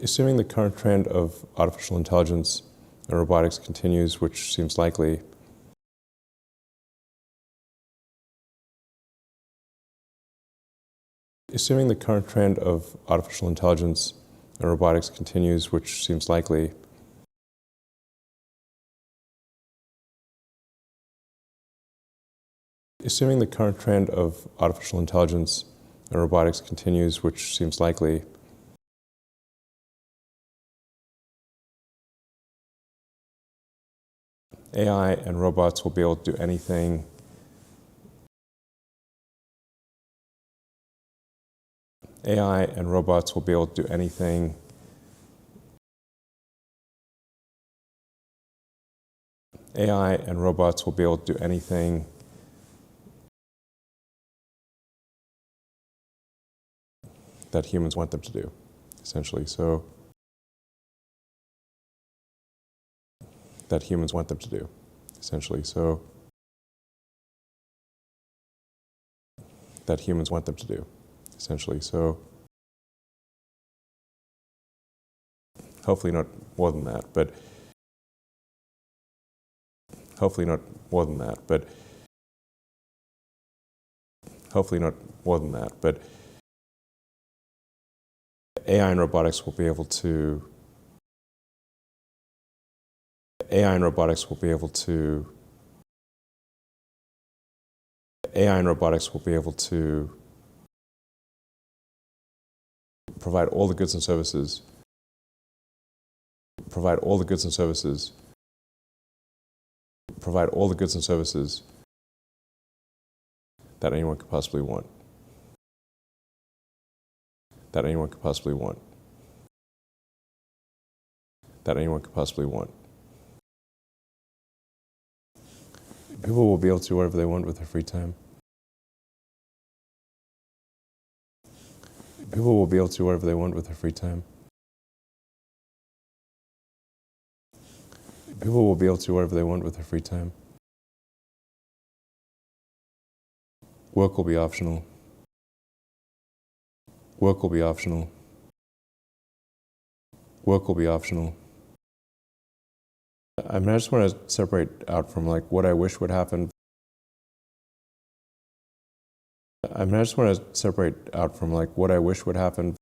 Assuming the current trend of artificial intelligence and robotics continues, which seems likely, assuming the current trend of artificial intelligence and robotics continues, which seems likely, assuming the current trend of artificial intelligence and robotics continues, which seems likely, AI and robots will be able to do anything. AI and robots will be able to do anything. AI and robots will be able to do anything that humans want them to do, essentially. So, that humans want them to do, essentially. So, that humans want them to do, essentially. So, hopefully not more than that, but hopefully not more than that, but hopefully not more than that, but AI and robotics will be able to AI and robotics will be able to AI and robotics will be able to provide all the goods and services provide all the goods and services provide all the goods and services that anyone could possibly want. That anyone could possibly want. That anyone could possibly want. People will be able to do whatever they want with their free time. People will be able to do whatever they want with their free time. People will be able to do whatever they want with their free time. Work will be optional. Work will be optional. Work will be optional. I mean, I just want to separate out from like what I wish would happen. I mean, I just want to separate out from like what I wish would happen.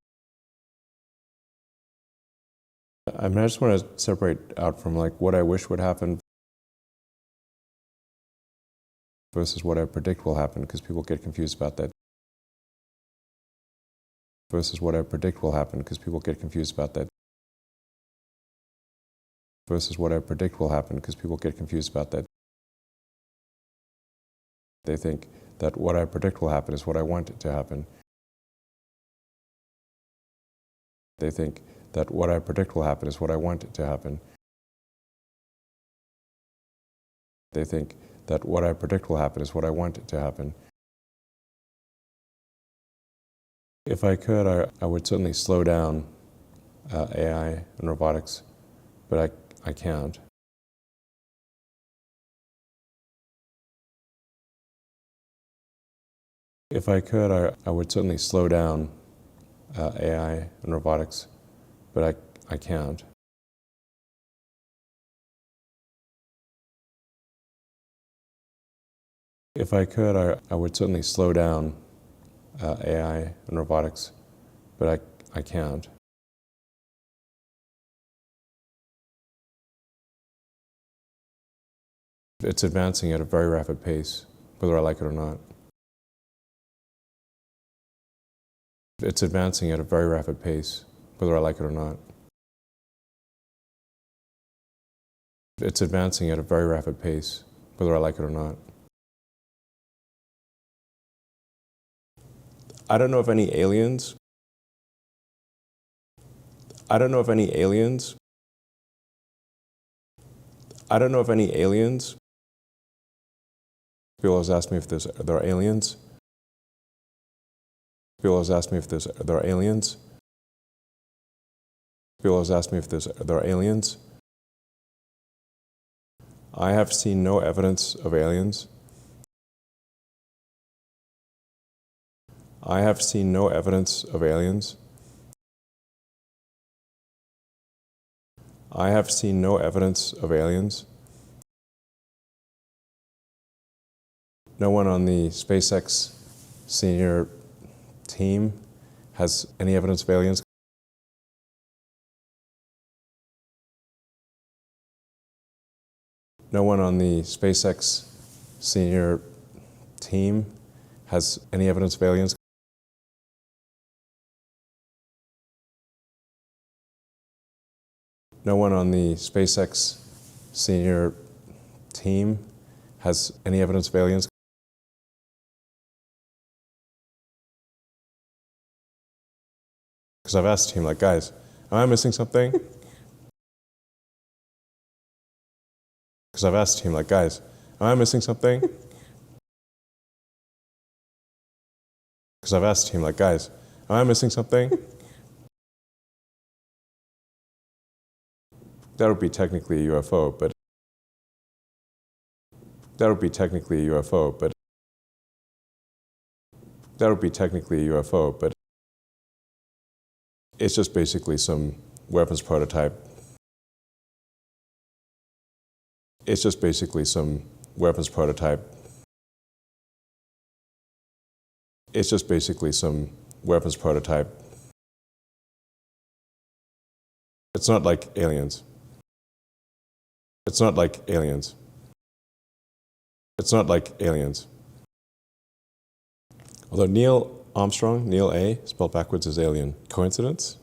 I mean, I just want to separate out from like what I wish would happen versus what I predict will happen, because people get confused about that. Versus what I predict will happen, because people get confused about that. Versus what I predict will happen, because people get confused about that. They think that what I predict will happen is what I want it to happen. They think that what I predict will happen is what I want it to happen. They think that what I predict will happen is what I want it to happen. If I could, I would certainly slow down AI and robotics, but I can't. If I could, I would certainly slow down AI and robotics, but I can't. If I could, I would certainly slow down AI and robotics, but I can't. It's advancing at a very rapid pace, whether I like it or not. It's advancing at a very rapid pace, whether I like it or not. It's advancing at a very rapid pace, whether I like it or not. I don't know if any aliens. I don't know if any aliens. I don't know if any aliens. People always ask me if there are aliens. People always ask me if there are aliens. People always ask me if there are aliens. I have seen no evidence of aliens. I have seen no evidence of aliens. I have seen no evidence of aliens. No one on the SpaceX senior team has any evidence of aliens. No one on the SpaceX senior team has any evidence of aliens. No one on the SpaceX senior team has any evidence of aliens. Because I've asked the team, like, guys, am I missing something? Because I've asked the team, like, guys, am I missing something? Because I've asked the team, like, guys, am I missing something? That would be technically a UFO, but that would be technically a UFO, but that would be technically a UFO, but it's just basically some weapons prototype. It's just basically some weapons prototype. It's just basically some weapons prototype. It's not like aliens. It's not like aliens. It's not like aliens. Although Neil Armstrong, Neil A, spelled backwards is alien. Coincidence?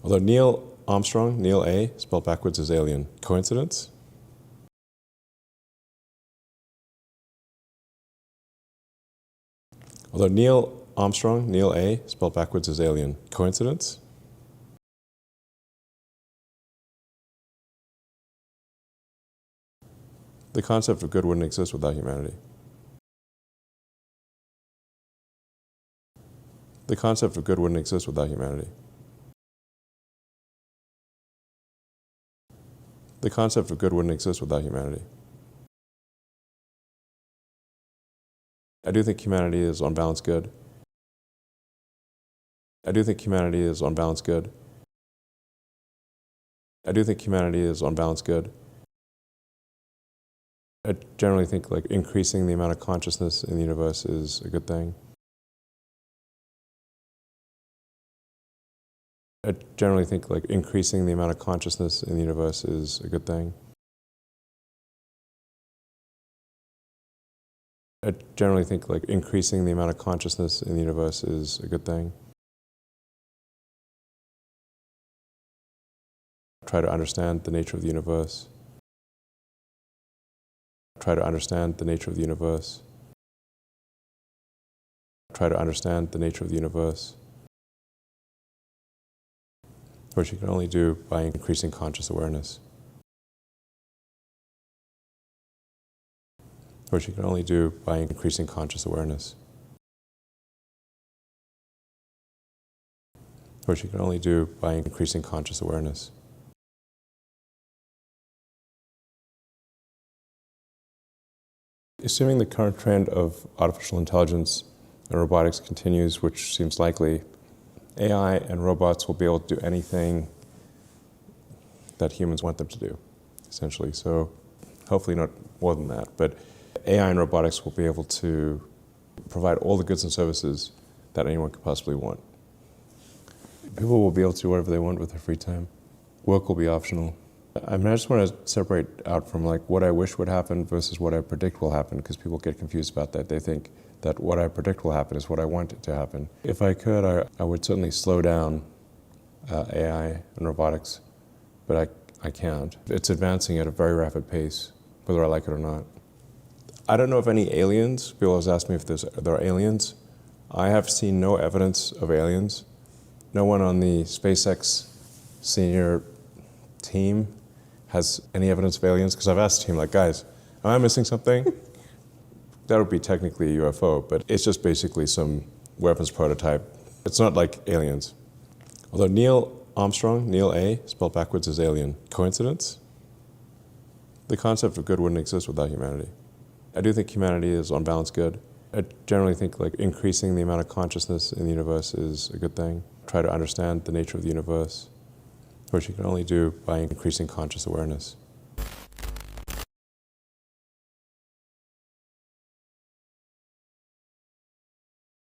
Although Neil Armstrong, Neil A, spelled backwards is alien. Coincidence? Although Neil Armstrong, Neil A, spelled backwards is alien. Coincidence? The concept of good wouldn't exist without humanity. The concept of good wouldn't exist without humanity. The concept of good wouldn't exist without humanity. I do think humanity is on balance good. I do think humanity is on balance good. I do think humanity is on balance good. I generally think like increasing the amount of consciousness in the universe is a good thing. I generally think like increasing the amount of consciousness in the universe is a good thing. I generally think like increasing the amount of consciousness in the universe is a good thing. Try to understand the nature of the universe. Try to understand the nature of the universe. Try to understand the nature of the universe. Which you can only do by increasing conscious awareness. Which you can only do by increasing conscious awareness. Which you can only do by increasing conscious awareness. Assuming the current trend of artificial intelligence and robotics continues, which seems likely, AI and robots will be able to do anything that humans want them to do, essentially. So hopefully not more than that, but AI and robotics will be able to provide all the goods and services that anyone could possibly want. People will be able to do whatever they want with their free time. Work will be optional. I mean, I just want to separate out from like what I wish would happen versus what I predict will happen, because people get confused about that. They think that what I predict will happen is what I want it to happen. If I could, I would certainly slow down AI and robotics, but I can't. It's advancing at a very rapid pace, whether I like it or not. I don't know of any aliens. People always ask me if there are aliens. I have seen no evidence of aliens. No one on the SpaceX senior team has any evidence of aliens, because I've asked the team, like, guys, am I missing something? That would be technically a UFO, but it's just basically some weapons prototype. It's not like aliens. Although Neil Armstrong, Neil A, spelled backwards is alien. Coincidence? The concept of good wouldn't exist without humanity. I do think humanity is on balance good. I generally think like increasing the amount of consciousness in the universe is a good thing. Try to understand the nature of the universe, which you can only do by increasing conscious awareness.